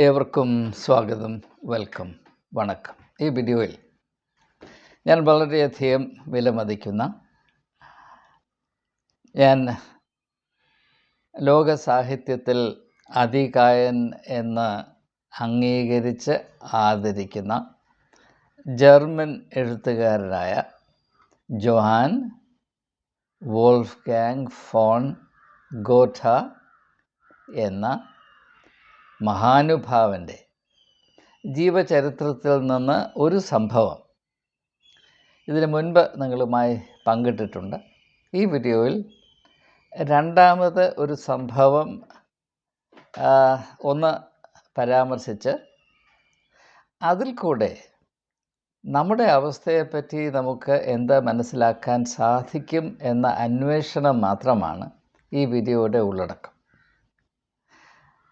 ഏവർക്കും സ്വാഗതം, വെൽക്കം, വണക്കം. ഈ വീഡിയോയിൽ ഞാൻ വളരെയധികം വിലമതിക്കുന്ന, ഞാൻ ലോക സാഹിത്യത്തിൽ അതികായൻ എന്ന് അംഗീകരിച്ച് ആദരിക്കുന്ന ജർമ്മൻ എഴുത്തുകാരനായ ജോഹാൻ വോൾഫ്ഗാങ് ഫോൺ ഗോഥ എന്ന മഹാനുഭാവൻ്റെ ജീവചരിത്രത്തിൽ നിന്ന് ഒരു സംഭവം ഇതിനു മുൻപ് നിങ്ങളുമായി പങ്കിട്ടിട്ടുണ്ട്. ഈ വീഡിയോയിൽ രണ്ടാമത് ഒരു സംഭവം ഒന്ന് പരാമർശിച്ച് അതിൽ കൂടെ നമ്മുടെ അവസ്ഥയെപ്പറ്റി നമുക്ക് എന്ത് മനസ്സിലാക്കാൻ സാധിക്കും എന്ന അന്വേഷണം മാത്രമാണ് ഈ വീഡിയോയുടെ ഉള്ളടക്കം.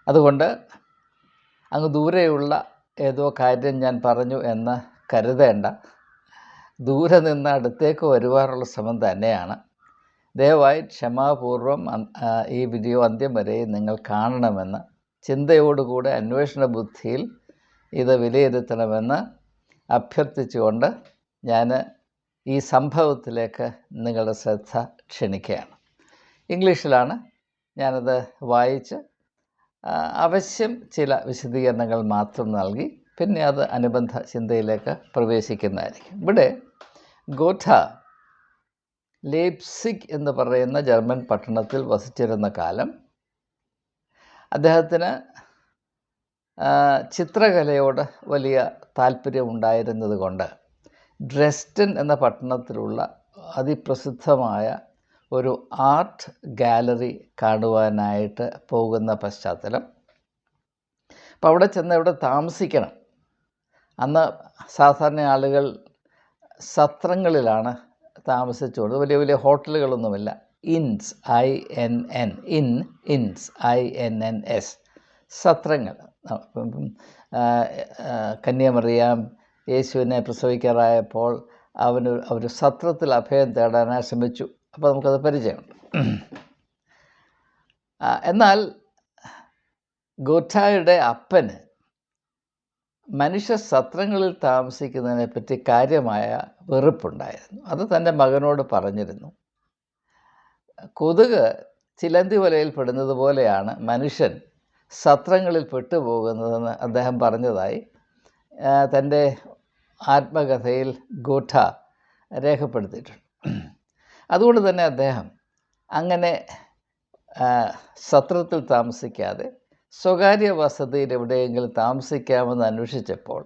അതുകൊണ്ട് അങ്ങ് ദൂരെയുള്ള ഏതോ കാര്യം ഞാൻ പറഞ്ഞു എന്ന് കരുതേണ്ട. ദൂരെ നിന്ന് അടുത്തേക്ക് വരുവാനുള്ള ശ്രമം തന്നെയാണ്. ദയവായി ക്ഷമാപൂർവം ഈ വീഡിയോ അന്ത്യം വരെ നിങ്ങൾ കാണണമെന്ന് ചിന്തയോടുകൂടെ അന്വേഷണ ബുദ്ധിയിൽ ഇത് വിലയിരുത്തണമെന്ന് അഭ്യർത്ഥിച്ചുകൊണ്ട് ഞാൻ ഈ സംഭവത്തിലേക്ക് നിങ്ങളുടെ ശ്രദ്ധ ക്ഷണിക്കുകയാണ്. ഇംഗ്ലീഷിലാണ് ഞാനത് വായിച്ച് അവശ്യം ചില വിശദീകരണങ്ങൾ മാത്രം നൽകി പിന്നെ അത് അനുബന്ധ ചിന്തയിലേക്ക് പ്രവേശിക്കുന്നതായിരിക്കും. ഇവിടെ ഗോഥ ലേപ്സിഗ് എന്ന് പറയുന്ന ജർമ്മൻ പട്ടണത്തിൽ വസിച്ചിരുന്ന കാലം അദ്ദേഹത്തിന് ചിത്രകലയോട് വലിയ താല്പര്യമുണ്ടായിരുന്നത് കൊണ്ട് ഡ്രെസ്ഡൻ എന്ന പട്ടണത്തിലുള്ള അതിപ്രസിദ്ധമായ ഒരു ആർട്ട് ഗാലറി കാണുവാനായിട്ട് പോകുന്ന പശ്ചാത്തലം. അപ്പോൾ അവിടെ ചെന്ന് ഇവിടെ താമസിക്കണം. അന്ന് സാധാരണ ആളുകൾ സത്രങ്ങളിലാണ് താമസിച്ചുകൊണ്ട്, വലിയ വലിയ ഹോട്ടലുകളൊന്നുമില്ല. ഇൻസ്, INNS സത്രങ്ങൾ. കന്യാമറിയാം യേശുവിനെ പ്രസവിക്കാറായപ്പോൾ അവർ സത്രത്തിൽ അഭയം തേടാനായി ശ്രമിച്ചു. അപ്പോൾ നമുക്കത് പരിചയമുണ്ട്. എന്നാൽ ഗോഥയുടെ അപ്പന് മനുഷ്യ സത്രങ്ങളിൽ താമസിക്കുന്നതിനെപ്പറ്റി കാര്യമായ വെറുപ്പുണ്ടായിരുന്നു. അത് തൻ്റെ മകനോട് പറഞ്ഞിരുന്നു. കൊതുക് ചിലന്തി വലയിൽ പെടുന്നത് പോലെയാണ് മനുഷ്യൻ സത്രങ്ങളിൽ പെട്ടുപോകുന്നതെന്ന് അദ്ദേഹം പറഞ്ഞതായി തൻ്റെ ആത്മകഥയിൽ ഗോഥ രേഖപ്പെടുത്തിയിട്ടുണ്ട്. അതുകൊണ്ട് തന്നെ അദ്ദേഹം അങ്ങനെ സത്രത്തിൽ താമസിക്കാതെ സ്വകാര്യ വസതിയിൽ എവിടെയെങ്കിലും താമസിക്കാമെന്ന് അന്വേഷിച്ചപ്പോൾ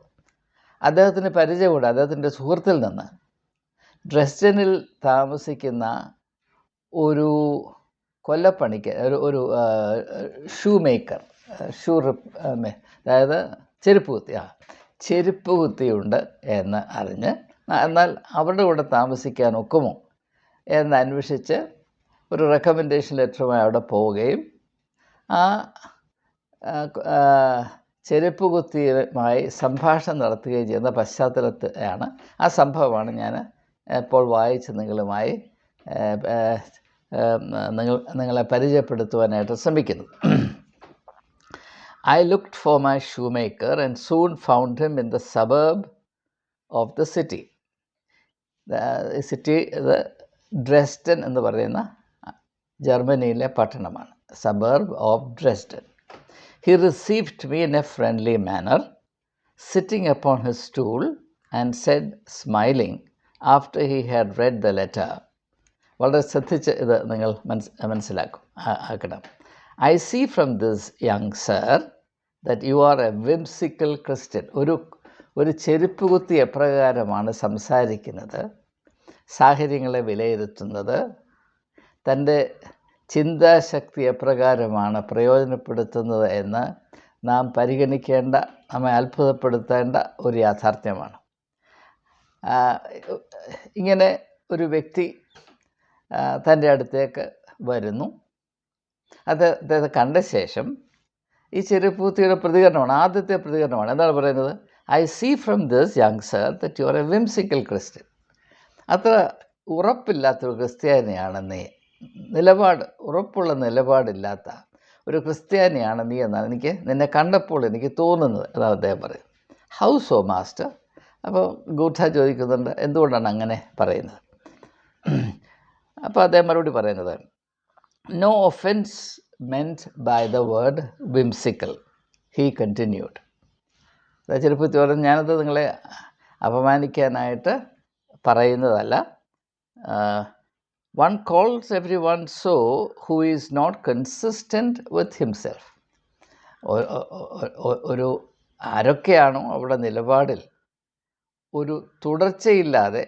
അദ്ദേഹത്തിന് പരിചയമുണ്ട്. അദ്ദേഹത്തിൻ്റെ സുഹൃത്തിൽ നിന്ന് ഡ്രെസ്ഡനിൽ താമസിക്കുന്ന ഒരു കൊല്ലപ്പണിക്ക് ഒരു ഷൂ മേക്കർ, അതായത് ചെരുപ്പ് കുത്തിയുണ്ട് എന്ന് അറിഞ്ഞ്, എന്നാൽ അവരുടെ കൂടെ താമസിക്കാൻ ഒക്കുമോ എന്ന് അന്വേഷിച്ച് ഒരു റെക്കമെൻഡേഷൻ ലെറ്ററുമായി അവിടെ പോവുകയും ആ ചെരുപ്പ് കുത്തിയുമായി സംഭാഷണം നടത്തുകയും ചെയ്യുന്ന പശ്ചാത്തലത്തിലാണ് ആ സംഭവമാണ് ഞാൻ ഇപ്പോൾ വായിച്ച് നിങ്ങളുമായി നിങ്ങളെ പരിചയപ്പെടുത്തുവാനായിട്ട് ശ്രമിക്കുന്നത്. I looked for my shoemaker and soon found him in the suburb of the city. ഇത് ഡ്രെസ്ഡൻ എന്ന് പറയുന്ന ജർമ്മനിയിലെ പട്ടണമാണ്. Suburb of Dresden. He received me in a friendly manner, sitting upon his stool, and said, smiling, after he had read the letter. വളരെ ശ്രദ്ധിച്ച് ഇത് നിങ്ങൾ മനസ്സിലാക്കണം. I see from this, young sir, that you are a whimsical Christian. ഒരു ചെരുപ്പ് കുത്തി എപ്രകാരമാണ് സംസാരിക്കുന്നത്, സാഹചര്യങ്ങളെ വിലയിരുത്തുന്നത്, തൻ്റെ ചിന്താശക്തി എപ്രകാരമാണ് പ്രയോജനപ്പെടുത്തുന്നത് എന്ന് നാം പരിഗണിക്കേണ്ട, നമ്മെ അത്ഭുതപ്പെടുത്തേണ്ട ഒരു യാഥാർത്ഥ്യമാണ്. ഇങ്ങനെ ഒരു വ്യക്തി തൻ്റെ അടുത്തേക്ക് വരുന്നു. അദ്ദേഹത്തെ കണ്ട ശേഷം ഈ ചെരുപ്പൂത്തിയുടെ പ്രതികരണമാണ്, ആദ്യത്തെ പ്രതികരണമാണ്. എന്താണ് പറയുന്നത്? I see from this, young sir, that you are a whimsical Christian. അത്ര ഉറപ്പില്ലാത്തൊരു ക്രിസ്ത്യാനിയാണ് നീ. ഉറപ്പുള്ള നിലപാടില്ലാത്ത ഒരു ക്രിസ്ത്യാനിയാണ് നീ എന്നാണ് നിന്നെ കണ്ടപ്പോൾ എനിക്ക് തോന്നുന്നത് എന്നാണ് അദ്ദേഹം പറയുന്നത്. How so master? അപ്പോൾ ഗൂഢ ചോദിക്കുന്നുണ്ട്, എന്തുകൊണ്ടാണ് അങ്ങനെ പറയുന്നത്? അപ്പോൾ അദ്ദേഹം മറുപടി പറയുന്നത്, no offence meant by the word whimsical, he continued. ചെറുപ്പത്തിൽ പറഞ്ഞു, ഞാനത് നിങ്ങളെ അപമാനിക്കാനായിട്ട് പറയുന്നതല്ല. One calls every one so who is not consistent with himself. ഒരു ആരൊക്കെയാണോ അവിടെ നിലപാടിൽ ഒരു തുടർച്ചയില്ലാതെ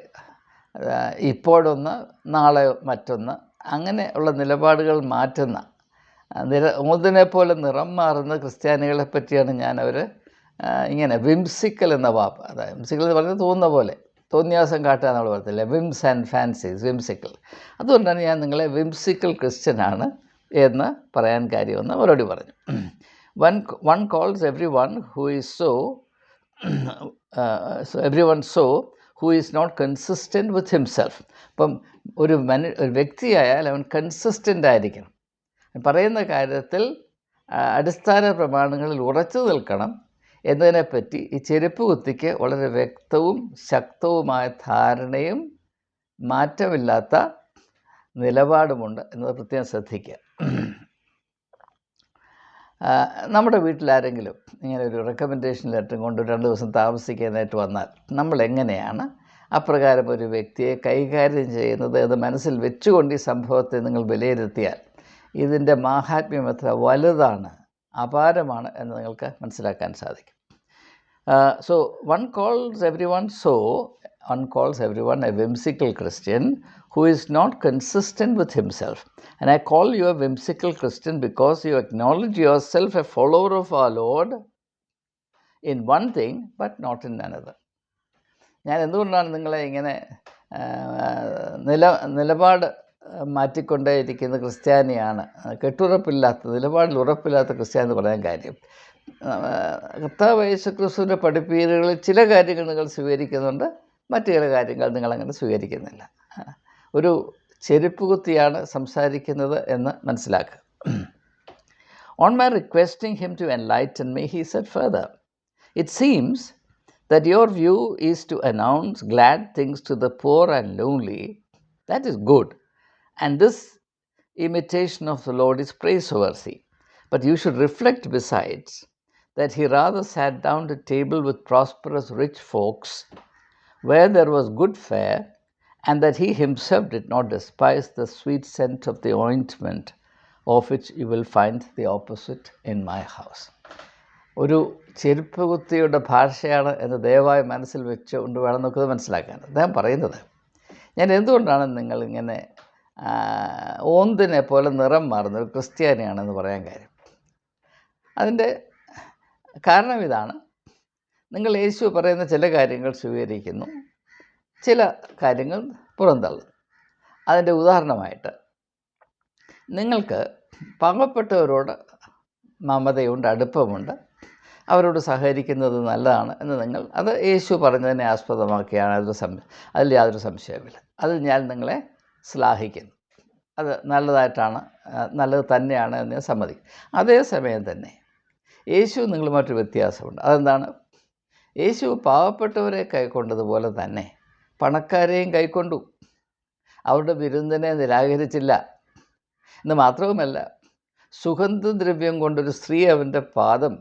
ഇപ്പോഴൊന്ന് നാളെ മറ്റൊന്ന് അങ്ങനെ ഉള്ള നിലപാടുകൾ മാറ്റുന്ന ഓതിനെ പോലെ നിറം മാറുന്ന ക്രിസ്ത്യാനികളെ പറ്റിയാണ് ഞാനവർ ഇങ്ങനെ വിംസിക്കൽ എന്ന വാക്ക്, അതായത് വിംസിക്കൽ എന്ന് പറയുന്നത് തോന്നുന്ന പോലെ, തോന്നിയാസം കാട്ടുക നമ്മൾ പറയത്തില്ല, വിംസ് ആൻഡ് ഫാൻസീസ്, വിംസിക്കൽ. അതുകൊണ്ടാണ് ഞാൻ നിങ്ങളെ വിംസിക്കൽ ക്രിസ്ത്യനാണ് എന്ന് പറയാൻ കാര്യമെന്ന് മറുപടി പറഞ്ഞു. One calls every one who is so who is not consistent with himself. അപ്പം ഒരു വ്യക്തിയായാൽ അവൻ കൺസിസ്റ്റൻ്റ് ആയിരിക്കണം, പറയുന്ന കാര്യത്തിൽ അടിസ്ഥാന പ്രമാണങ്ങളിൽ ഉറച്ചു നിൽക്കണം എന്നതിനെപ്പറ്റി ഈ ചെരുപ്പ് കുത്തിക്ക് വളരെ വ്യക്തവും ശക്തവുമായ ധാരണയും മാറ്റമില്ലാത്ത നിലപാടുമുണ്ട് എന്നത് പ്രത്യേകം ശ്രദ്ധിക്കുക. നമ്മുടെ വീട്ടിലാരെങ്കിലും ഇങ്ങനെ ഒരു റെക്കമെൻഡേഷൻ ലെറ്റർ കൊണ്ട് 2 ദിവസം താമസിക്കാനായിട്ട് വന്നാൽ നമ്മൾ എങ്ങനെയാണ് അപ്രകാരം ഒരു വ്യക്തിയെ കൈകാര്യം ചെയ്യുന്നത് എന്ന് മനസ്സിൽ വെച്ചുകൊണ്ട് ഈ സംഭവത്തെ നിങ്ങൾ വിലയിരുത്തിയാൽ ഇതിൻ്റെ മാഹാത്മ്യം എത്ര വലുതാണ്, അപാരമാണ് എന്ന് നിങ്ങൾക്ക് മനസ്സിലാക്കാൻ സാധിക്കും. So one calls everyone a whimsical Christian who is not consistent with himself. And I call you a whimsical Christian because you acknowledge yourself a follower of our Lord in one thing but not in another. ഞാൻ എന്തുകൊണ്ടാണ് നിങ്ങളെ ഇങ്ങനെ നിലപാട് മാറ്റിക്കൊണ്ടേയിരിക്കുന്ന ക്രിസ്ത്യാനിയാണ്, കെട്ടുറപ്പില്ലാത്ത, നിലപാടിൽ ഉറപ്പില്ലാത്ത ക്രിസ്ത്യാനി എന്ന് പറയാൻ കാര്യം, കർത്താവ് യേശുക്രിസ്തുവിൻ്റെ പഠിപ്പീരുകളിൽ ചില കാര്യങ്ങൾ നിങ്ങൾ സ്വീകരിക്കുന്നുണ്ട്, മറ്റു ചില കാര്യങ്ങൾ നിങ്ങളങ്ങനെ സ്വീകരിക്കുന്നില്ല. ഒരു ചെരുപ്പ് കുത്തിയാണ് സംസാരിക്കുന്നത് എന്ന് മനസ്സിലാക്കുക. On my requesting him to enlighten me, he said further, it seems that your view is to announce glad things to the poor and lonely. That is good, and this imitation of the Lord is praiseworthy. But you should reflect besides that he rather sat down to table with prosperous rich folks where there was good fare, and that he himself did not despise the sweet scent of the ointment, of which you will find the opposite in my house. ഒരു ചെരുപ്പ് കുത്തിയുടെ ഭാഷയാണ് എന്ന് ദയവായി മനസ്സിൽ വെച്ചുകൊണ്ട് വേണം നമുക്കത് മനസ്സിലാക്കാൻ. അദ്ദേഹം പറയുന്നത്, ഞാൻ എന്തുകൊണ്ടാണ് നിങ്ങളിങ്ങനെ ഓന്തിനെ പോലെ നിറം മാറുന്ന ഒരു ക്രിസ്ത്യാനിയാണെന്ന് പറയാൻ കാര്യം. അതിൻ്റെ കാരണം ഇതാണ്, നിങ്ങൾ യേശു പറയുന്ന ചില കാര്യങ്ങൾ സ്വീകരിക്കുന്നു, ചില കാര്യങ്ങൾ പുറന്തള്ളുന്നു. അതിൻ്റെ ഉദാഹരണമായിട്ട് നിങ്ങൾക്ക് പാവപ്പെട്ടവരോട് മമതയുണ്ട്, അടുപ്പമുണ്ട്, അവരോട് സഹകരിക്കുന്നത് നല്ലതാണ് എന്ന് നിങ്ങൾ, അത് യേശു പറഞ്ഞതിനെ ആസ്പദമാക്കിയാണ്, അതിൽ യാതൊരു സംശയവുമില്ല. അതിൽ ഞാൻ നിങ്ങളെ ശ്ലാഘിക്കുന്നു, അത് നല്ലത് തന്നെയാണ് എന്ന് ഞാൻ സമ്മതിക്കും. അതേസമയം തന്നെ യേശു നിങ്ങളുമായിട്ട് വ്യത്യാസമുണ്ട്. അതെന്താണ്? യേശു പാവപ്പെട്ടവരെ കൈക്കൊണ്ടതുപോലെ തന്നെ പണക്കാരെയും കൈക്കൊണ്ടു, അവരുടെ വിരുന്നിനെ നിരാകരിച്ചില്ല. എന്ന് മാത്രവുമല്ല, സുഗന്ധദ്രവ്യം കൊണ്ടൊരു സ്ത്രീ അവൻ്റെ പാദം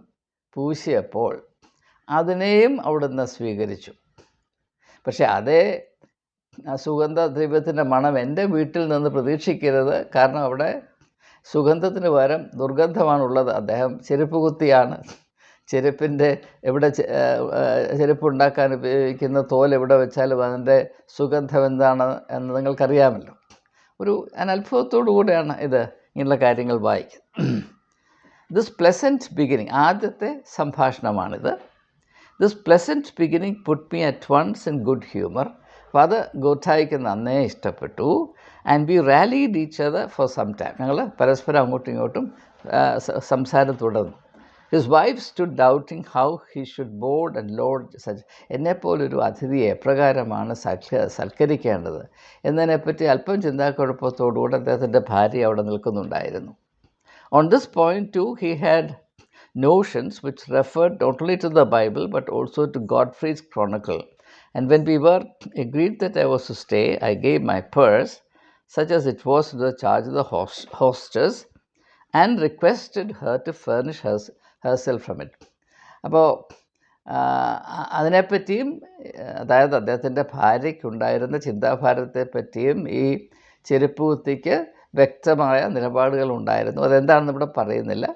പൂശിയപ്പോൾ അതിനെയും അവിടുന്ന് സ്വീകരിച്ചു. പക്ഷെ അതേ സുഗന്ധദ്രവ്യത്തിൻ്റെ മണം എൻ്റെ വീട്ടിൽ നിന്ന് പ്രതീക്ഷിക്കരുത്, കാരണം അവിടെ സുഗന്ധത്തിന് പകരം ദുർഗന്ധമാണുള്ളത്. അദ്ദേഹം ചെരുപ്പ് കുത്തിയാണ്. ചെരുപ്പിൻ്റെ ചെരുപ്പുണ്ടാക്കാൻ ഉപയോഗിക്കുന്ന തോൽ എവിടെ വെച്ചാലും അതിൻ്റെ സുഗന്ധം എന്താണ് എന്ന് നിങ്ങൾക്കറിയാമല്ലോ. അത്ഭുതത്തോടു കൂടെയാണ് ഇങ്ങനെയുള്ള കാര്യങ്ങൾ വായിക്കുന്നത്. ദിസ് പ്ലസൻറ്റ് ബിഗിനിങ്, ആദ്യത്തെ സംഭാഷണമാണിത്. This pleasant beginning put me at once in good humour. അപ്പോൾ അത് ഗോഠായിക്ക് നന്നേ ഇഷ്ടപ്പെട്ടു. And we rallied each other for some time. ഞങ്ങൾ പരസ്പരം അങ്ങോട്ടും ഇങ്ങോട്ടും സംസാരം തുടർന്നു. His wife stood doubting how he should board and lodge such. എന്നെപ്പോലൊരു അതിഥിയെ എപ്രകാരമാണ് സൽക്കരിക്കേണ്ടത് എന്നതിനെപ്പറ്റി അല്പം ചിന്താക്കുഴപ്പത്തോടുകൂടെ അദ്ദേഹത്തിൻ്റെ ഭാര്യ അവിടെ നിൽക്കുന്നുണ്ടായിരുന്നു. On this point too, he had notions which referred not only to the Bible but also to Godfrey's Chronicle. And when we were agreed that I was to stay, I gave my purse, such as it was, to the charge of the hostess, and requested her to furnish herself from it. അപ്പോൾ അതിനെപ്പറ്റിയും, അതായത് അദ്ദേഹത്തിൻ്റെ ഭാര്യയ്ക്കുണ്ടായിരുന്ന ചിന്താഭാരത്തെ പറ്റിയും ഈ ചെരുപ്പ് കുത്തിക്ക് വ്യക്തമായ നിലപാടുകൾ ഉണ്ടായിരുന്നു. അതെന്താണെന്ന് ഇവിടെ പറയുന്നില്ല.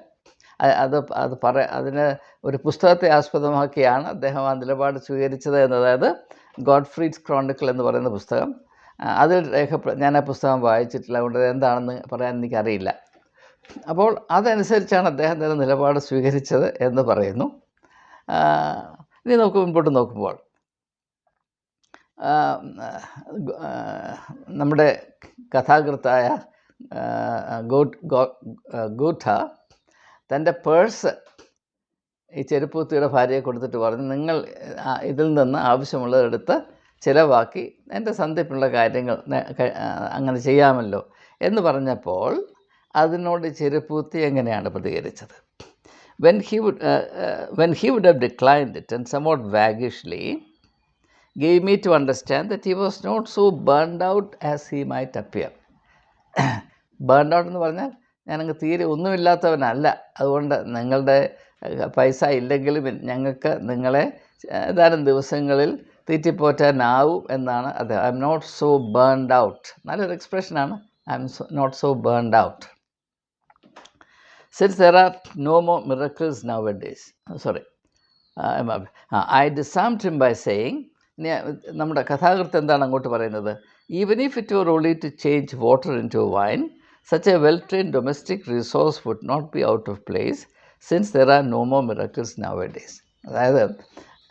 അതിന് ഒരു പുസ്തകത്തെ ആസ്പദമാക്കിയാണ് അദ്ദേഹം ആ നിലപാട് സ്വീകരിച്ചത് എന്ന്. അതായത് ഗോഡ്ഫ്രീഡ്സ് ക്രോണിക്കിൾ എന്ന് പറയുന്ന പുസ്തകം, അതിൽ ഞാൻ ആ പുസ്തകം വായിച്ചിട്ടില്ല, അതുകൊണ്ട് എന്താണെന്ന് പറയാൻ എനിക്കറിയില്ല. അപ്പോൾ അതനുസരിച്ചാണ് അദ്ദേഹം തന്നെ നിലപാട് സ്വീകരിച്ചത് എന്ന് പറയുന്നു. ഇനി നമുക്ക് മുൻപോട്ട് നോക്കുമ്പോൾ നമ്മുടെ കഥാകൃത്തായ ഗൂട്ട തൻ്റെ പേഴ്സ് ഈ ചെരുപ്പൂത്തിയുടെ ഭാര്യയെ കൊടുത്തിട്ട് പറഞ്ഞു, നിങ്ങൾ ഇതിൽ നിന്ന് ആവശ്യമുള്ളതെടുത്ത് ചിലവാക്കി എൻ്റെ സന്ധിപ്പുള്ള കാര്യങ്ങൾ അങ്ങനെ ചെയ്യാമല്ലോ എന്ന് പറഞ്ഞപ്പോൾ അതിനോട് ചെരുപ്പൂത്തി എങ്ങനെയാണ് പ്രതികരിച്ചത്? When he would have declined it and somewhat waggishly gave me to understand that he was not so burned out as he might appear. Burned out എന്ന് പറഞ്ഞാൽ ഞാനങ്ങ് തീരെ ഒന്നുമില്ലാത്തവനല്ല, അതുകൊണ്ട് നിങ്ങളുടെ പൈസ ഇല്ലെങ്കിലും ഞങ്ങൾക്ക് നിങ്ങളെ ഏതാനും ദിവസങ്ങളിൽ തീറ്റിപ്പോറ്റാനാവും എന്നാണ് അത്. I am not so burned out. നല്ലൊരു എക്സ്പ്രഷനാണ്, I am not so burned out. Since there are no more miracles nowadays, I disarmed him by saying, നമ്മുടെ കഥാകൃത്ത് എന്താണ് അങ്ങോട്ട് പറയുന്നത്? Even if it were only to change water into wine, such a well-trained domestic resource would not be out of place, since there are no more miracles nowadays. അതായത്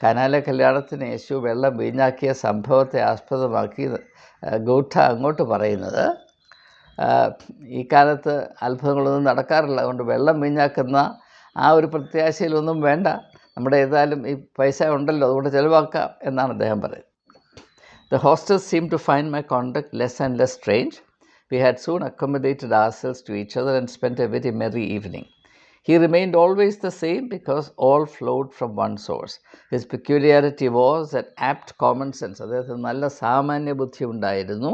Canale കല്യാണത്തിന് യേശു വെള്ളം വീഞ്ഞാക്കിയ സംഭവത്തെ ആസ്പദമാക്കി ഗൂട്ട അങ്ങോട്ട് പറയുന്നത്, ഈ കാലത്ത് അത്ഭുതങ്ങളൊന്നും നടക്കാറില്ല, അതുകൊണ്ട് വെള്ളം വീഞ്ഞാക്കുന്ന ആ ഒരു പ്രത്യാശയിലൊന്നും വേണ്ട, നമ്മുടെ ഏതായാലും ഈ പൈസ ഉണ്ടല്ലോ അതുകൊണ്ട് ചിലവാക്കാം എന്നാണ് അദ്ദേഹം പറയുന്നത്. The hostess seemed to find my conduct less and less strange. We had soon accommodated ourselves to each other and spent a very merry evening. He remained always the same because all flowed from one source. His peculiarity was that apt common sense, അദ്ദേഹത്തിന് നല്ല സാമാന്യ ബുദ്ധി ഉണ്ടായിരുന്നു,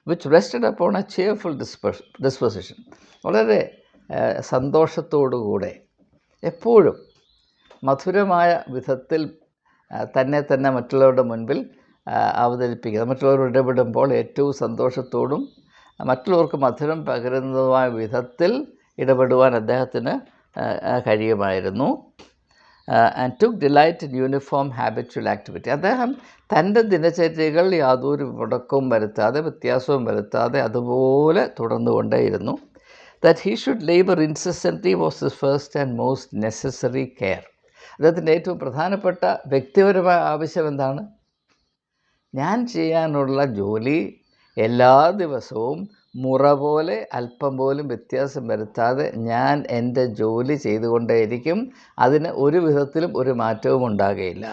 which rested upon a cheerful disposition. വളരെ സന്തോഷത്തോടുകൂടെ എപ്പോഴും മധുരമായ വിധത്തിൽ തന്നെ മറ്റുള്ളവരുടെ മുൻപിൽ അവതരിപ്പിക്കുക. മറ്റുള്ളവർ ഇടപെടുമ്പോൾ ഏറ്റവും സന്തോഷത്തോടും മറ്റുള്ളവർക്ക് മധുരം പകരുന്നതുമായ വിധത്തിൽ ഇടപെടുവാൻ അദ്ദേഹത്തിന് കഴിയുമായിരുന്നു. And took delight in uniform habitual activity. അദ്ദേഹം തൻ്റെ ദിനചര്യകൾ യാതൊരു മുടക്കവും വരുത്താതെ വ്യത്യാസവും വരുത്താതെ അതുപോലെ തുടർന്നുകൊണ്ടേയിരുന്നു. That he should labour incessantly was his first and most necessary care. അദ്ദേഹത്തിൻ്റെ ഏറ്റവും പ്രധാനപ്പെട്ട വ്യക്തിപരമായ ആവശ്യം എന്താണ്? ഞാൻ ചെയ്യാനുള്ള ജോലി എല്ലാ ദിവസവും മുറ പോലെ അല്പം പോലും വ്യത്യാസം വരുത്താതെ ഞാൻ എൻ്റെ ജോലി ചെയ്തുകൊണ്ടേയിരിക്കും, അതിന് ഒരു വിധത്തിലും ഒരു മാറ്റവും ഉണ്ടാകുകയില്ല.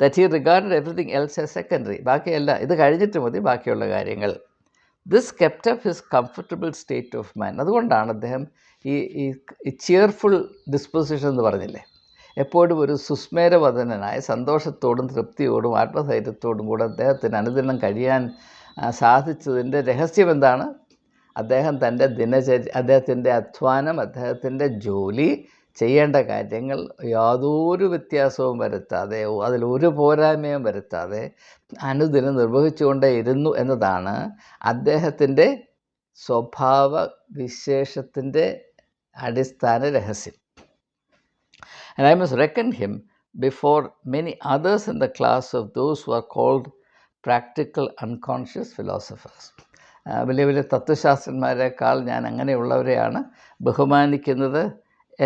That he regarded everything else a secondary. ബാക്കിയല്ല, ഇത് കഴിഞ്ഞിട്ട് മതി ബാക്കിയുള്ള കാര്യങ്ങൾ. This kept up his comfortable state of mind. അതുകൊണ്ടാണ് അദ്ദേഹം ഈ ചിയർഫുൾ ഡിസ്പോസിഷൻ എന്ന് പറഞ്ഞില്ലേ, എപ്പോഴും ഒരു സുസ്മേരവദനായ സന്തോഷത്തോടും തൃപ്തിയോടും ആത്മധൈര്യത്തോടും കൂടെ അദ്ദേഹത്തിന് അനുദിനം കഴിയാൻ സാധിച്ചതിൻ്റെ രഹസ്യം എന്താണ്? അദ്ദേഹം തൻ്റെ അദ്ദേഹത്തിൻ്റെ അധ്വാനം, അദ്ദേഹത്തിൻ്റെ ജോലി, ചെയ്യേണ്ട കാര്യങ്ങൾ യാതൊരു വ്യത്യാസവും വരുത്താതെ, അതിലൊരു പോരായ്മയും വരുത്താതെ അനുദിനം നിർവഹിച്ചുകൊണ്ടേ ഇരുന്നു എന്നതാണ് അദ്ദേഹത്തിൻ്റെ സ്വഭാവ വിശേഷത്തിൻ്റെ അടിസ്ഥാന രഹസ്യം. And I must reckon him before many others in the class of those who are called practical unconscious philosophers. വലിയ വലിയ തത്വശാസ്ത്രന്മാരെക്കാൾ ഞാൻ അങ്ങനെയുള്ളവരെയാണ് ബഹുമാനിക്കുന്നത്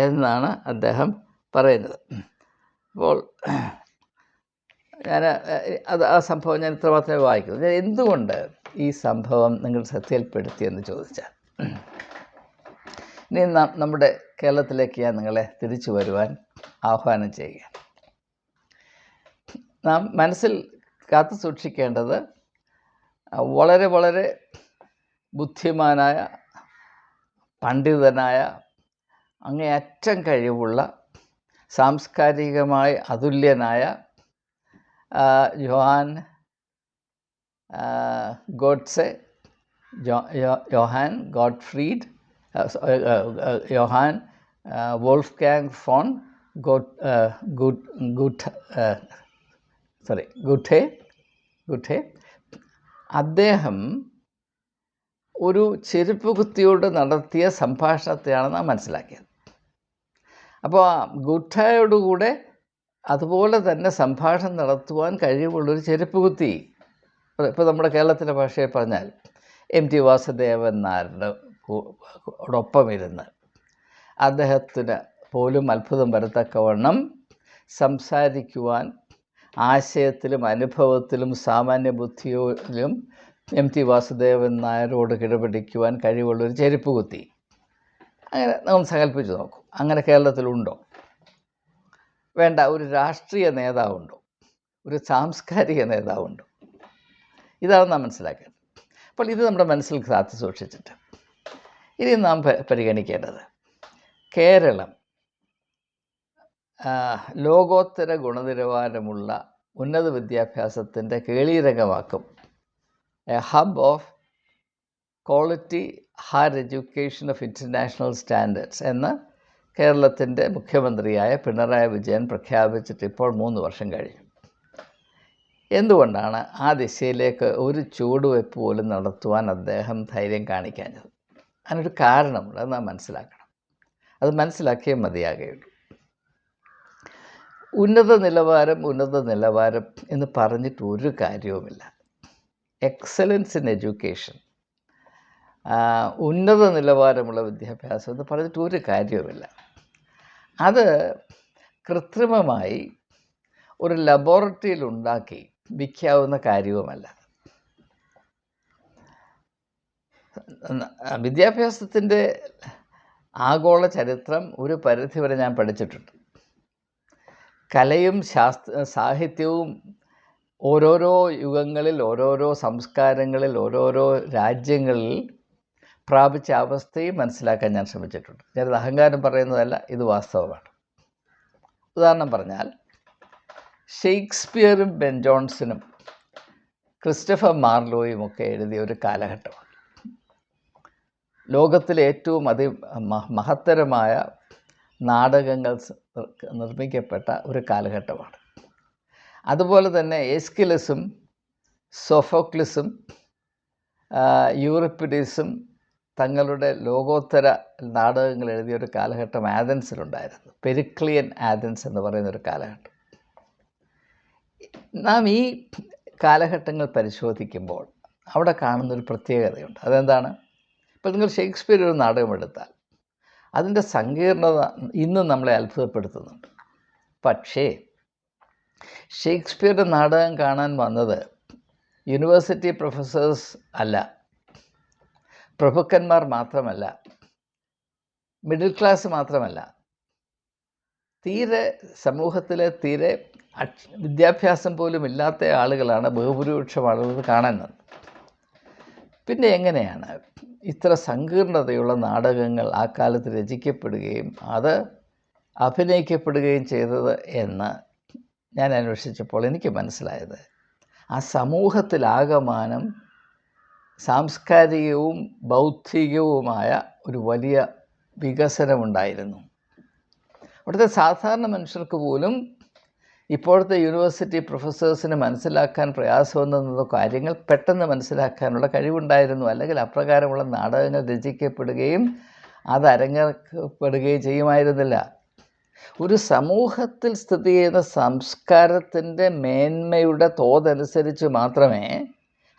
എന്നാണ് അദ്ദേഹം പറയുന്നത്. അപ്പോൾ ആ സംഭവം ഞാൻ ഇത്രമാത്രമേ വായിക്കുന്നു. ഞാൻ എന്തുകൊണ്ട് ഈ സംഭവം നിങ്ങൾ ശ്രദ്ധയിൽപ്പെടുത്തിയെന്ന് ചോദിച്ചാൽ, ഇനി നമ്മുടെ കേരളത്തിലേക്ക് ഞാൻ നിങ്ങളെ തിരിച്ചു വരുവാൻ ആഹ്വാനം ചെയ്യുക. നാം മനസ്സിൽ കാത്തു സൂക്ഷിക്കേണ്ടത് വളരെ വളരെ ബുദ്ധിമാനായ, പണ്ഡിതനായ, അങ്ങേയറ്റം കഴിവുള്ള സാംസ്കാരികമായി അതുല്യനായ യോഹാൻ ഗോഡ്സെ, Johann Gottfried, Johann Wolfgang von Goethe. അദ്ദേഹം ഒരു ചെരുപ്പ് കുത്തിയോട് നടത്തിയ സംഭാഷണത്തെയാണ് നാം മനസ്സിലാക്കിയത്. അപ്പോൾ ഗുട്ടയോടുകൂടെ അതുപോലെ തന്നെ സംഭാഷണം നടത്തുവാൻ കഴിവുള്ളൊരു ചെരുപ്പ് കുത്തി, ഇപ്പോൾ നമ്മുടെ കേരളത്തിലെ ഭാഷയിൽ പറഞ്ഞാൽ MT വാസുദേവൻ നായരുടെ ഒപ്പം ഇരുന്ന് അദ്ദേഹത്തിന് പോലും അത്ഭുതം വരത്തക്കവണ്ണം സംസാരിക്കുവാൻ ആശയത്തിലും അനുഭവത്തിലും സാമാന്യ ബുദ്ധിയിലും MT വാസുദേവൻ നായരോട് കിടപിടിക്കുവാൻ കഴിവുള്ളൊരു ചെരുപ്പ് കുത്തി. അങ്ങനെ നമ്മൾ സങ്കല്പിച്ച് നോക്കും. അങ്ങനെ കേരളത്തിലുണ്ടോ? വേണ്ട. ഒരു രാഷ്ട്രീയ നേതാവുണ്ടോ? ഒരു സാംസ്കാരിക നേതാവുണ്ടോ? ഇതാണ് നാം മനസ്സിലാക്കേണ്ടത്. അപ്പോൾ ഇത് നമ്മുടെ മനസ്സിൽ കാത്തു സൂക്ഷിച്ചിട്ട് ഇനി നാം പരിഗണിക്കേണ്ടത്, കേരളം ലോകോത്തര ഗുണനിലവാരമുള്ള ഉന്നത വിദ്യാഭ്യാസത്തിൻ്റെ കേളീരകമാക്കും, a hub of quality higher education of international standards എന്ന് കേരളത്തിൻ്റെ മുഖ്യമന്ത്രിയായ പിണറായി വിജയൻ പ്രഖ്യാപിച്ചിട്ട് ഇപ്പോൾ 3 വർഷം കഴിഞ്ഞു. എന്തുകൊണ്ടാണ് ആ ദിശയിലേക്ക് ഒരു ചുവടുവയ്പ് പോലും നടത്തുവാൻ അദ്ദേഹം ധൈര്യം കാണിക്കാഞ്ഞത്? അതിനൊരു കാരണമുണ്ട്. അത് നാം മനസ്സിലാക്കണം. അത് മനസ്സിലാക്കിയേ മതിയാകുകയുള്ളൂ. ഉന്നത നിലവാരം എന്ന് പറഞ്ഞിട്ട് ഒരു കാര്യവുമില്ല. എക്സലൻസ് ഇൻ എഡ്യൂക്കേഷൻ, ഉന്നത നിലവാരമുള്ള വിദ്യാഭ്യാസം എന്ന് പറഞ്ഞിട്ട് ഒരു കാര്യവുമില്ല. അത് കൃത്രിമമായി ഒരു ലബോറട്ടറിയിൽ ഉണ്ടാക്കി വിൽക്കാവുന്ന കാര്യവുമല്ല. വിദ്യാഭ്യാസത്തിൻ്റെ ആഗോള ചരിത്രം ഒരു പരിധിവരെ ഞാൻ പഠിച്ചിട്ടുണ്ട്. കലയും സാഹിത്യവും ഓരോരോ യുഗങ്ങളിൽ, ഓരോരോ സംസ്കാരങ്ങളിൽ, ഓരോരോ രാജ്യങ്ങളിൽ പ്രാപിച്ച അവസ്ഥയും മനസ്സിലാക്കാൻ ഞാൻ ശ്രമിച്ചിട്ടുണ്ട്. ഞാനത് അഹങ്കാരം പറയുന്നതല്ല, ഇത് വാസ്തവമാണ്. ഉദാഹരണം പറഞ്ഞാൽ, ഷേക്സ്പിയറും ബെൻ ജോൺസണും ക്രിസ്റ്റഫർ മാർലോയും ഒക്കെ എഴുതിയ ഒരു കാലഘട്ടമാണ്. ലോകത്തിലെ ഏറ്റവും മഹത്തരമായ നാടകങ്ങൾ നിർമ്മിക്കപ്പെട്ട ഒരു കാലഘട്ടമാണ്. അതുപോലെ തന്നെ എസ്കിലസും സോഫോക്ലിസും യൂറിപ്പിഡീസും തങ്ങളുടെ ലോകോത്തര നാടകങ്ങൾ എഴുതിയ ഒരു കാലഘട്ടം ആഥൻസിലുണ്ടായിരുന്നു. പെരിക്ലിയൻ ആഥൻസ് എന്ന് പറയുന്നൊരു കാലഘട്ടം. നാം ഈ കാലഘട്ടങ്ങൾ പരിശോധിക്കുമ്പോൾ അവിടെ കാണുന്നൊരു പ്രത്യേകതയുണ്ട്. അതെന്താണ്? ഇപ്പോൾ നിങ്ങൾ ഷേക്സ്പിയർ ഒരു നാടകം എടുത്താൽ അതിൻ്റെ സങ്കീർണത ഇന്നും നമ്മളെ അത്ഭുതപ്പെടുത്തുന്നുണ്ട്. പക്ഷേ ഷേക്സ്പിയറുടെ നാടകം കാണാൻ വന്നത് യൂണിവേഴ്സിറ്റി പ്രൊഫസേഴ്സ് അല്ല, പ്രഭുക്കന്മാർ മാത്രമല്ല, മിഡിൽ ക്ലാസ് മാത്രമല്ല, സമൂഹത്തിലെ തീരെ വിദ്യാഭ്യാസം പോലും ഇല്ലാത്ത ആളുകളാണ് ബഹുഭൂരിപക്ഷം ആളുകൾ കാണാൻ വന്നത്. പിന്നെ എങ്ങനെയാണ് ഇത്ര സങ്കീർണതയുള്ള നാടകങ്ങൾ ആ കാലത്ത് രചിക്കപ്പെടുകയും അത് അഭിനയിക്കപ്പെടുകയും ചെയ്തത് എന്ന് ഞാൻ അന്വേഷിച്ചപ്പോൾ എനിക്ക് മനസ്സിലായത്, ആ സമൂഹത്തിലാകമാനം സാംസ്കാരികവും ബൗദ്ധികവുമായ ഒരു വലിയ വികസനമുണ്ടായിരുന്നു. അവിടുത്തെ സാധാരണ മനുഷ്യർക്ക് പോലും ഇപ്പോഴത്തെ യൂണിവേഴ്സിറ്റി പ്രൊഫസേഴ്സിന് മനസ്സിലാക്കാൻ പ്രയാസമെന്ന കാര്യങ്ങൾ പെട്ടെന്ന് മനസ്സിലാക്കാനുള്ള കഴിവുണ്ടായിരുന്നു. അല്ലെങ്കിൽ അപ്രകാരമുള്ള നാടകങ്ങൾ രചിക്കപ്പെടുകയും അത് അരങ്ങേറപ്പെടുകയും ചെയ്യുമായിരുന്നില്ല. ഒരു സമൂഹത്തിൽ സ്ഥിതി ചെയ്യുന്ന സംസ്കാരത്തിൻ്റെ മേന്മയുടെ തോതനുസരിച്ച് മാത്രമേ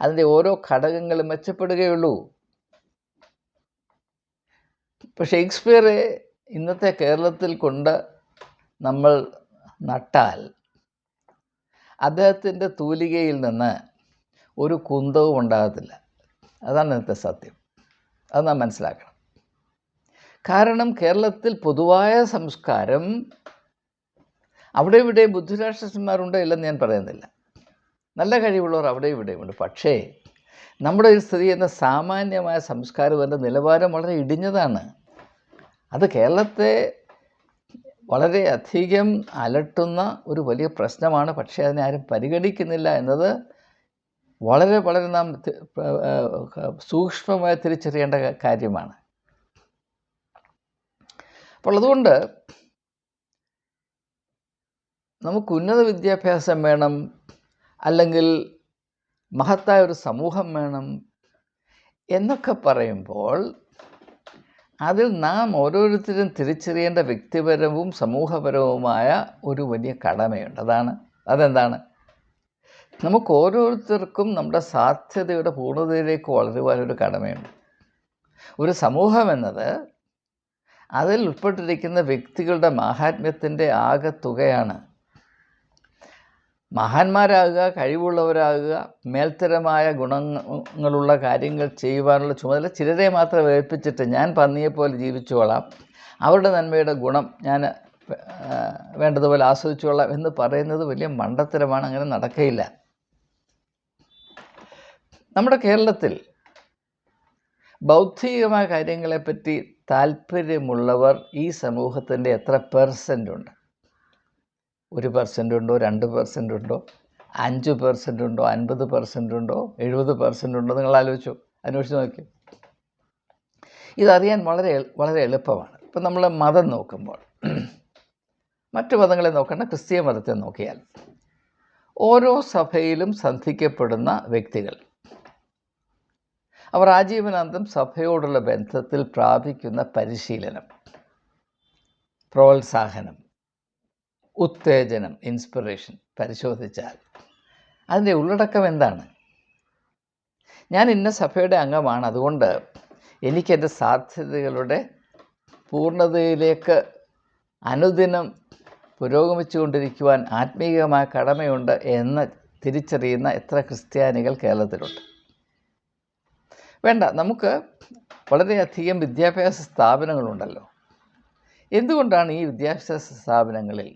അതിൻ്റെ ഓരോ ഘടകങ്ങളും മെച്ചപ്പെടുകയുള്ളൂ. ഇപ്പോൾ ഷേക്സ്പിയറെ ഇന്നത്തെ കേരളത്തിൽ കൊണ്ട് നമ്മൾ നട്ടാൽ അദ്ദേഹത്തിൻ്റെ തൂലികയിൽ നിന്ന് ഒരു കുന്തവും ഉണ്ടാകത്തില്ല. അതാണ് ഇന്നത്തെ സത്യം. അത് നാം മനസ്സിലാക്കണം. കാരണം കേരളത്തിൽ പൊതുവായ സംസ്കാരം, അവിടെ ഇവിടെ ബുദ്ധിരാക്ഷസന്മാരുണ്ടോ ഇല്ലെന്ന് ഞാൻ പറയുന്നില്ല, നല്ല കഴിവുള്ളവർ അവിടെ ഇവിടെയുമുണ്ട്. പക്ഷേ നമ്മുടെ ഈ സ്ഥിതി ചെയ്യുന്ന സാമാന്യമായ സംസ്കാരം, അതിൻ്റെ നിലവാരം വളരെ ഇടിഞ്ഞതാണ്. അത് കേരളത്തെ വളരെയധികം അലട്ടുന്ന ഒരു വലിയ പ്രശ്നമാണ്. പക്ഷേ അതിനെ ആരും പരിഗണിക്കുന്നില്ല എന്നത് വളരെ വളരെ നാം സൂക്ഷ്മമായി തിരിച്ചറിയേണ്ട കാര്യമാണ്. അപ്പോൾ അതുകൊണ്ട് നമുക്ക് ഉന്നത വിദ്യാഭ്യാസം വേണം, അല്ലെങ്കിൽ മഹത്തായ ഒരു സമൂഹം വേണം എന്നൊക്കെ പറയുമ്പോൾ അതിൽ നാം ഓരോരുത്തരും തിരിച്ചറിയേണ്ട വ്യക്തിപരവും സമൂഹപരവുമായ ഒരു വലിയ കടമയുണ്ട്. അതെന്താണ്? നമുക്ക് ഓരോരുത്തർക്കും നമ്മുടെ സാധ്യതയുടെ പൂർണ്ണതയിലേക്ക് വളരുവാനൊരു കടമയുണ്ട്. ഒരു സമൂഹം എന്നത് അതിൽ ഉൾപ്പെട്ടിരിക്കുന്ന വ്യക്തികളുടെ മാഹാത്മ്യത്തിൻ്റെ ആകെത്തുകയാണ്. മഹാന്മാരാകുക, കഴിവുള്ളവരാകുക, മേൽത്തരമായ ഗുണങ്ങളുള്ള കാര്യങ്ങൾ ചെയ്യുവാനുള്ള ചുമതല ചിലരെ മാത്രം ഏൽപ്പിച്ചിട്ട് ഞാൻ പന്നിയെപ്പോലെ ജീവിച്ചോളാം, അവരുടെ നന്മയുടെ ഗുണം ഞാൻ വേണ്ടതുപോലെ ആസ്വദിച്ചോളാം എന്ന് പറയുന്നത് വലിയ മണ്ടത്തരമാണ്. അങ്ങനെ നടക്കയില്ല. നമ്മുടെ കേരളത്തിൽ ബൗദ്ധികമായ കാര്യങ്ങളെപ്പറ്റി താല്പര്യമുള്ളവർ ഈ സമൂഹത്തിൻ്റെ എത്ര % ഉണ്ട്? 1% ഉണ്ടോ, 2% ഉണ്ടോ, 5% ഉണ്ടോ, 50% ഉണ്ടോ, 70% ഉണ്ടോ? നിങ്ങൾ അന്വേഷിച്ച് നോക്കി. ഇതറിയാൻ വളരെ വളരെ എളുപ്പമാണ്. ഇപ്പം നമ്മൾ മതം നോക്കുമ്പോൾ, മറ്റു മതങ്ങളെ നോക്കേണ്ട, ക്രിസ്തീയ മതത്തെ നോക്കിയാൽ ഓരോ സഭയിലും സന്ധിക്കപ്പെടുന്ന വ്യക്തികൾ അവർ ആജീവനാന്തം സഭയോടുള്ള ബന്ധത്തിൽ പ്രാപിക്കുന്ന പരിശീലനം, പ്രോത്സാഹനം, ഉത്തേജനം, ഇൻസ്പിറേഷൻ പരിശോധിച്ചാൽ അതിൻ്റെ ഉള്ളടക്കം എന്താണ്? ഞാൻ ഇന്ന സഭയുടെ അംഗമാണ്, അതുകൊണ്ട് എനിക്കെൻ്റെ സാധ്യതകളുടെ പൂർണ്ണതയിലേക്ക് അനുദിനം പുരോഗമിച്ചുകൊണ്ടിരിക്കുവാൻ ആത്മീയമായ കടമയുണ്ട് എന്ന് തിരിച്ചറിയുന്ന എത്ര ക്രിസ്ത്യാനികൾ കേരളത്തിലുണ്ട്? വേണ്ട, നമുക്ക് വളരെയധികം വിദ്യാഭ്യാസ സ്ഥാപനങ്ങളുണ്ടല്ലോ. എന്തുകൊണ്ടാണ് ഈ വിദ്യാഭ്യാസ സ്ഥാപനങ്ങളിൽ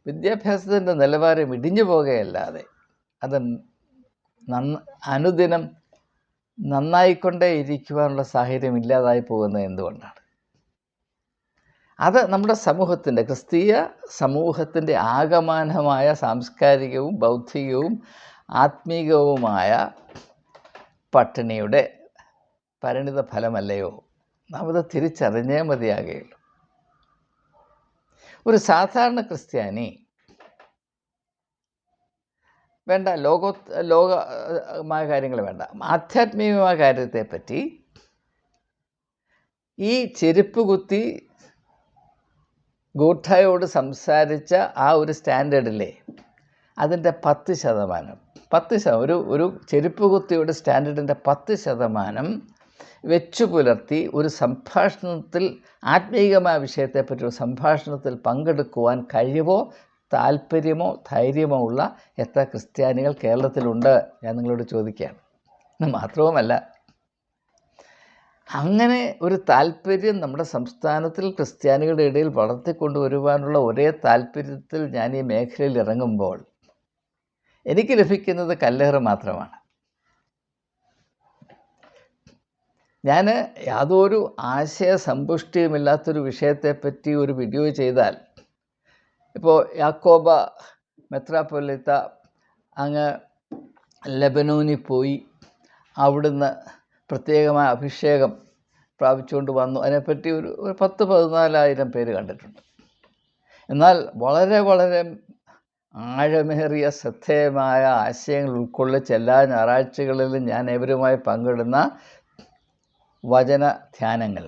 വിദ്യാഭ്യാസത്തിൻ്റെ നിലവാരം ഇടിഞ്ഞു പോകുകയല്ലാതെ അത് അനുദിനം നന്നായിക്കൊണ്ടേ ഇരിക്കുവാനുള്ള സാഹചര്യം ഇല്ലാതായി പോകുന്നത് എന്തുകൊണ്ടാണ്? അത് നമ്മുടെ സമൂഹത്തിൻ്റെ, ക്രിസ്തീയ സമൂഹത്തിൻ്റെ ആകമാനമായ സാംസ്കാരികവും ബൗദ്ധികവും ആത്മീകവുമായ പട്ടിണിയുടെ പരിണിത ഫലമല്ലയോ? നാം അത് തിരിച്ചറിഞ്ഞേ മതിയാകുകയുള്ളൂ. ഒരു സാധാരണ ക്രിസ്ത്യാനി വേണ്ട, ലോകമായ കാര്യങ്ങൾ വേണ്ട, ആധ്യാത്മികമായ കാര്യത്തെപ്പറ്റി ഈ ചെരുപ്പ് കുത്തി ഗൂഢായോട് സംസാരിച്ച ആ ഒരു സ്റ്റാൻഡേർഡിലെ അതിൻ്റെ 10% ഒരു ചെരുപ്പ് കുത്തിയുടെ സ്റ്റാൻഡേർഡിൻ്റെ 10% വെച്ചു പുലർത്തി ഒരു സംഭാഷണത്തിൽ, ആത്മീയമായ വിഷയത്തെപ്പറ്റി ഒരു സംഭാഷണത്തിൽ പങ്കെടുക്കുവാൻ കഴിവോ താല്പര്യമോ ധൈര്യമോ ഉള്ള എത്ര ക്രിസ്ത്യാനികൾ കേരളത്തിലുണ്ട്? ഞാൻ നിങ്ങളോട് ചോദിക്കുകയാണ്. മാത്രവുമല്ല, അങ്ങനെ ഒരു താല്പര്യം നമ്മുടെ സംസ്ഥാനത്തിൽ ക്രിസ്ത്യാനികളുടെ ഇടയിൽ വളർത്തിക്കൊണ്ടുവരുവാനുള്ള ഒരേ താല്പര്യത്തിൽ ഞാൻ ഈ മേഖലയിൽ ഇറങ്ങുമ്പോൾ എനിക്ക് ലഭിക്കുന്നത് കല്ലേറ് മാത്രമാണ്. ഞാൻ യാതൊരു ആശയസമ്പുഷ്ടിയുമില്ലാത്തൊരു വിഷയത്തെപ്പറ്റി ഒരു വീഡിയോ ചെയ്താൽ, ഇപ്പോൾ യാക്കോബ മെത്രാപ്പൊലീത്ത അങ്ങ് ലെബനോനിൽ പോയി അവിടുന്ന് പ്രത്യേകമായ അഭിഷേകം പ്രാപിച്ചുകൊണ്ട് വന്നു, അതിനെപ്പറ്റി ഒരു 10-14,000 പേര് കണ്ടിട്ടുണ്ട്. എന്നാൽ വളരെ വളരെ ആഴമേറിയ ശ്രദ്ധേയമായ ആശയങ്ങൾ ഉൾക്കൊള്ളിച്ച് എല്ലാ ഞായറാഴ്ചകളിലും ഞാൻ ഏവരുമായി പങ്കിടുന്ന വചന ധ്യാനങ്ങൾ,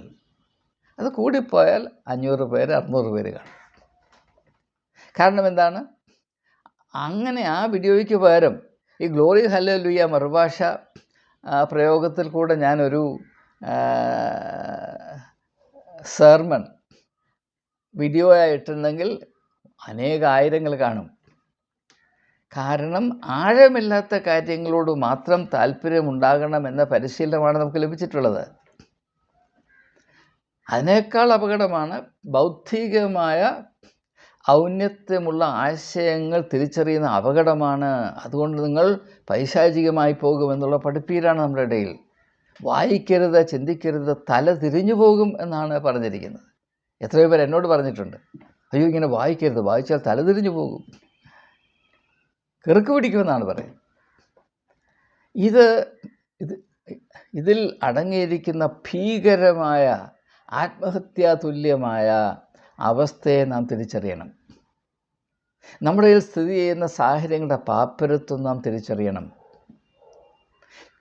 അത് കൂടിപ്പോയാൽ 500 പേര് 600 പേര് കാണും. കാരണം എന്താണ്? അങ്ങനെ ആ വീഡിയോയ്ക്ക് പകരം ഈ ഗ്ലോറി ഹല്ലേലൂയ മറുഭാഷ പ്രയോഗത്തിൽ കൂടെ ഞാനൊരു സെർമൺ വീഡിയോ ആയിട്ടുണ്ടെങ്കിൽ അനേകായിരങ്ങൾ കാണും. കാരണം ആഴമില്ലാത്ത കാര്യങ്ങളോട് മാത്രം താല്പര്യമുണ്ടാകണമെന്ന പരിശീലനമാണ് നമുക്ക് ലഭിച്ചിട്ടുള്ളത്. അതിനേക്കാൾ അപകടമാണ് ബൗദ്ധികമായ ഔന്നത്യമുള്ള ആശയങ്ങൾ തിരിച്ചറിയുന്ന അപകടമാണ്. അതുകൊണ്ട് നിങ്ങൾ പൈശാചികമായി പോകുമെന്നുള്ള പഠിപ്പീരാണ് നമ്മുടെ ഇടയിൽ. വായിക്കരുത്, ചിന്തിക്കരുത്, തല തിരിഞ്ഞു പോകും എന്നാണ് പറഞ്ഞിരിക്കുന്നത്. എത്രയോ പേർ എന്നോട് പറഞ്ഞിട്ടുണ്ട്, അയ്യോ ഇങ്ങനെ വായിക്കരുത്, വായിച്ചാൽ തലതിരിഞ്ഞു പോകും, കിറുക്ക് പിടിക്കുമെന്നാണ് പറയുന്നത്. ഇത് ഇതിൽ അടങ്ങിയിരിക്കുന്ന ഭീകരമായ ആത്മഹത്യാതുല്യമായ അവസ്ഥയെ നാം തിരിച്ചറിയണം. നമ്മുടെ കയ്യിൽ സ്ഥിതി ചെയ്യുന്ന സാഹചര്യങ്ങളുടെ പാപ്പരത്വം നാം തിരിച്ചറിയണം.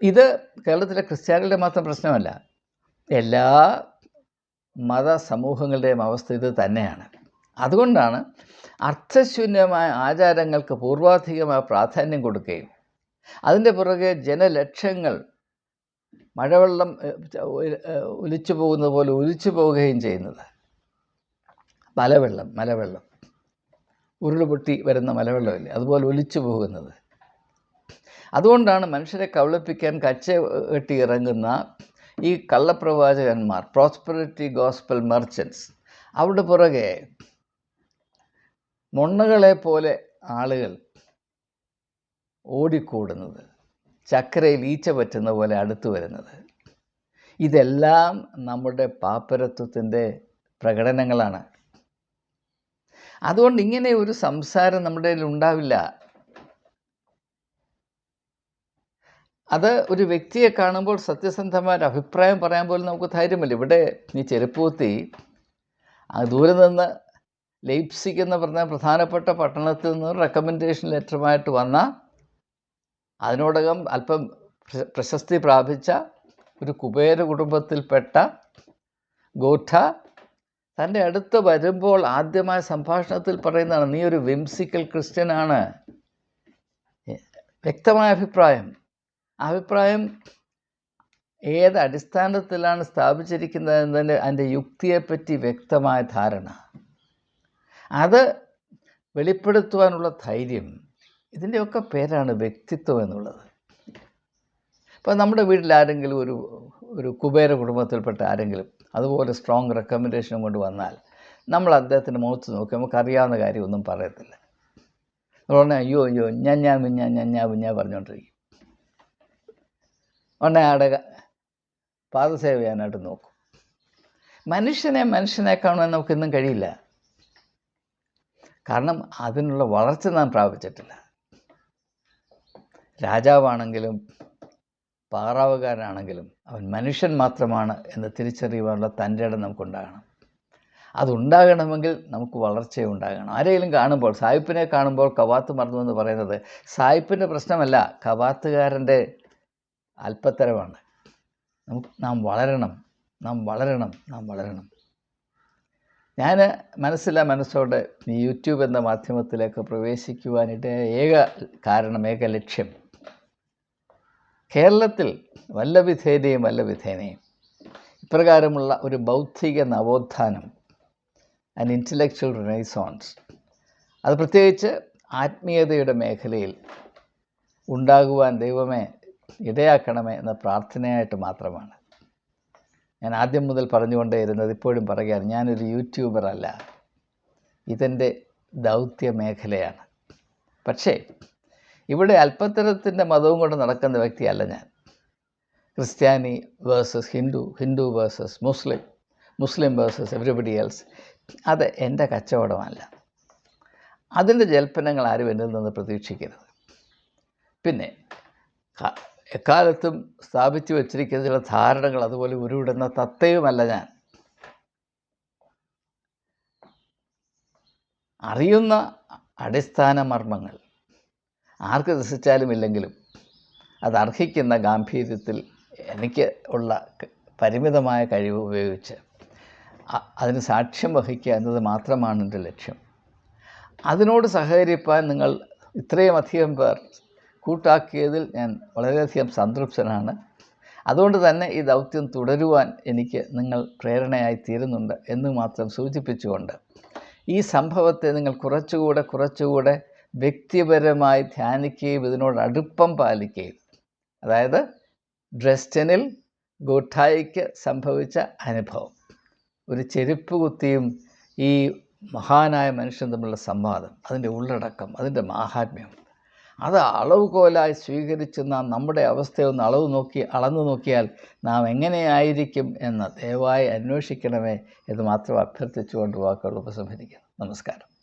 ഇത് കേരളത്തിലെ ക്രിസ്ത്യാനികളുടെ മാത്രം പ്രശ്നമല്ല, എല്ലാ മതസമൂഹങ്ങളുടെയും അവസ്ഥ ഇത് തന്നെയാണ്. അതുകൊണ്ടാണ് അർത്ഥശൂന്യമായ ആചാരങ്ങൾക്ക് പൂർവാധികമായ പ്രാധാന്യം കൊടുക്കുകയും അതിൻ്റെ പുറകെ ജനലക്ഷങ്ങൾ മഴവെള്ളം ഒലിച്ചു പോകുന്നത് പോലെ ഒലിച്ചു പോവുകയും ചെയ്യുന്നത്. മലവെള്ളം ഉരുളുപൊട്ടി വരുന്ന മലവെള്ളമില്ലേ, അതുപോലെ ഒലിച്ചു പോകുന്നത്. അതുകൊണ്ടാണ് മനുഷ്യരെ കബളിപ്പിക്കാൻ കച്ച കെട്ടി ഇറങ്ങുന്ന ഈ കള്ളപ്രവാചകന്മാർ, പ്രോസ്പെറിറ്റി ഗോസ്പൽ മെർച്ചൻസ്, അവരുടെ പുറകെ മൊണ്ണകളെ പോലെ ആളുകൾ ഓടിക്കൂടുന്നത്, ചക്കരയിൽ ഈച്ച പറ്റുന്ന പോലെ അടുത്തു വരുന്നത്. ഇതെല്ലാം നമ്മുടെ പാപ്പരത്വത്തിൻ്റെ പ്രകടനങ്ങളാണ്. അതുകൊണ്ട് ഇങ്ങനെ ഒരു സംസാരം നമ്മുടെ കയ്യിൽ ഉണ്ടാവില്ല. അത് ഒരു വ്യക്തിയെ കാണുമ്പോൾ സത്യസന്ധമായ അഭിപ്രായം പറയാൻ പോലും നമുക്ക് ധൈര്യമില്ല. ഇവിടെ ഈ ചെരുപ്പ് കുത്തി ദൂരെ നിന്ന് ലൈപ്സിഗ് എന്ന് പറഞ്ഞ പ്രധാനപ്പെട്ട പട്ടണത്തിൽ നിന്ന് റെക്കമെൻഡേഷൻ ലെറ്ററുമായിട്ട് വന്ന, അതിനോടകം അല്പം പ്രശസ്തി പ്രാപിച്ച ഒരു കുബേര കുടുംബത്തിൽപ്പെട്ട ഗോഠ തൻ്റെ അടുത്ത് വരുമ്പോൾ ആദ്യമായ സംഭാഷണത്തിൽ പറയുന്നതാണ്, നീ ഒരു വിംസിക്കൽ ക്രിസ്ത്യനാണ്. വ്യക്തമായ അഭിപ്രായം ഏത് അടിസ്ഥാനത്തിലാണ് സ്ഥാപിച്ചിരിക്കുന്നത് എന്നതിൻ്റെ അതിൻ്റെ യുക്തിയെപ്പറ്റി വ്യക്തമായ ധാരണ, അത് വെളിപ്പെടുത്തുവാനുള്ള ധൈര്യം, ഇതിൻ്റെയൊക്കെ പേരാണ് വ്യക്തിത്വം എന്നുള്ളത്. ഇപ്പോൾ നമ്മുടെ വീട്ടിൽ ആരെങ്കിലും ഒരു കുബേര കുടുംബത്തിൽപ്പെട്ട ആരെങ്കിലും അതുപോലെ സ്ട്രോങ് റെക്കമെൻഡേഷൻ കൊണ്ട് വന്നാൽ നമ്മൾ അദ്ദേഹത്തിൻ്റെ മുഖത്ത് നോക്കി നമുക്കറിയാവുന്ന കാര്യമൊന്നും പറയത്തില്ല. അതുകൊണ്ട് അയ്യോ ഞാൻ പറഞ്ഞുകൊണ്ടിരിക്കും. ഉടനെ ആടെ പാദസേവ ചെയ്യാനായിട്ട് നോക്കും. മനുഷ്യനെ കാണുവാൻ നമുക്കിന്നും കഴിയില്ല. കാരണം അതിനുള്ള വളർച്ച നാം പ്രാപിച്ചിട്ടില്ല. രാജാവാണെങ്കിലും പാറാവുകാരനാണെങ്കിലും അവൻ മനുഷ്യൻ മാത്രമാണ് എന്ന് തിരിച്ചറിയുവാനുള്ള തൻ്റെ ഇടം നമുക്കുണ്ടാകണം. അതുണ്ടാകണമെങ്കിൽ നമുക്ക് വളർച്ചയുണ്ടാകണം. ആരെങ്കിലും കാണുമ്പോൾ, സായിപ്പിനെ കാണുമ്പോൾ കവാത്ത് മറന്നു എന്ന് പറയുന്നത് സായിപ്പിൻ്റെ പ്രശ്നമല്ല, കവാത്തുകാരൻ്റെ അല്പത്തരമാണ്. നാം വളരണം. ഞാൻ മനസ്സോടെ ഈ യൂട്യൂബ് എന്ന മാധ്യമത്തിലേക്ക് പ്രവേശിക്കുവാനിടെ ഏക ലക്ഷ്യം, കേരളത്തിൽ വല്ല വിധേനയും ഇപ്രകാരമുള്ള ഒരു ബൗദ്ധിക നവോത്ഥാനം, ആൻഡ് ഇൻ്റലക്ച്വൽ റിനൈസോൺസ്, അത് പ്രത്യേകിച്ച് ആത്മീയതയുടെ മേഖലയിൽ ഉണ്ടാകുവാൻ ദൈവമേ ഇടയാക്കണമേ എന്ന പ്രാർത്ഥനയായിട്ട് മാത്രമാണ്. ഞാൻ ആദ്യം മുതൽ പറഞ്ഞുകൊണ്ടേയിരുന്നത്, ഇപ്പോഴും പറയുകയാണ്, ഞാനൊരു യൂട്യൂബർ അല്ല, ഇതെൻ്റെ ദൗത്യ മേഖലയാണ്. പക്ഷേ ഇവിടെ അല്പത്തരത്തിൻ്റെ മതവും കൊണ്ട് നടക്കുന്ന വ്യക്തിയല്ല ഞാൻ. ക്രിസ്ത്യാനി വേഴ്സസ് ഹിന്ദു വേഴ്സസ് മുസ്ലിം വേഴ്സസ് എവരിബഡി എൽസ്, അത് എൻ്റെ കച്ചവടമല്ല. അതിൻ്റെ ജൽപ്പനങ്ങൾ ആരും എന്നിൽ നിന്ന് പ്രതീക്ഷിക്കരുത്. പിന്നെ എക്കാലത്തും സ്ഥാപിച്ചു വച്ചിരിക്കുന്ന ചില ധാരണകൾ അതുപോലെ ഉരുവിടുന്ന തത്വവുമല്ല ഞാൻ. അറിയുന്ന അടിസ്ഥാന മർമ്മങ്ങൾ ആർക്ക് രസിച്ചാലും ഇല്ലെങ്കിലും അത് അർഹിക്കുന്ന ഗാംഭീര്യത്തിൽ എനിക്ക് ഉള്ള പരിമിതമായ കഴിവ് ഉപയോഗിച്ച് അതിന് സാക്ഷ്യം വഹിക്കുക എന്നത് മാത്രമാണ് എൻ്റെ ലക്ഷ്യം. അതിനോട് സഹകരിപ്പാൻ നിങ്ങൾ ഇത്രയും അധികം പേർ കൂട്ടാക്കിയതിൽ ഞാൻ വളരെയധികം സംതൃപ്തനാണ്. അതുകൊണ്ട് തന്നെ ഈ ദൗത്യം തുടരുവാൻ എനിക്ക് നിങ്ങൾ പ്രേരണയായി തീരുന്നുണ്ട് എന്ന് മാത്രം സൂചിപ്പിച്ചുകൊണ്ട്, ഈ സംഭവത്തെ നിങ്ങൾ കുറച്ചുകൂടെ വ്യക്തിപരമായി ധ്യാനിക്കുകയും ഇതിനോട് അടുപ്പം പാലിക്കുകയും, അതായത് ഡ്രെസ്ഡനിൽ ഗോഠായിക്ക് സംഭവിച്ച അനുഭവം, ഒരു ചെരുപ്പ് കുത്തിയും ഈ മഹാനായ മനുഷ്യൻ തമ്മിലുള്ള സംവാദം, അതിൻ്റെ ഉള്ളടക്കം, അതിൻ്റെ മാഹാത്മ്യം, അത് അളവുകോലായി സ്വീകരിച്ച് നാം നമ്മുടെ അവസ്ഥയൊന്ന് അളന്നു നോക്കിയാൽ നാം എങ്ങനെയായിരിക്കും എന്ന് ദയവായി അന്വേഷിക്കണമേ എന്ന് മാത്രം അഭ്യർത്ഥിച്ചുകൊണ്ട് വാക്കുകൾ ഉപസംഹരിക്കുന്നു. നമസ്കാരം.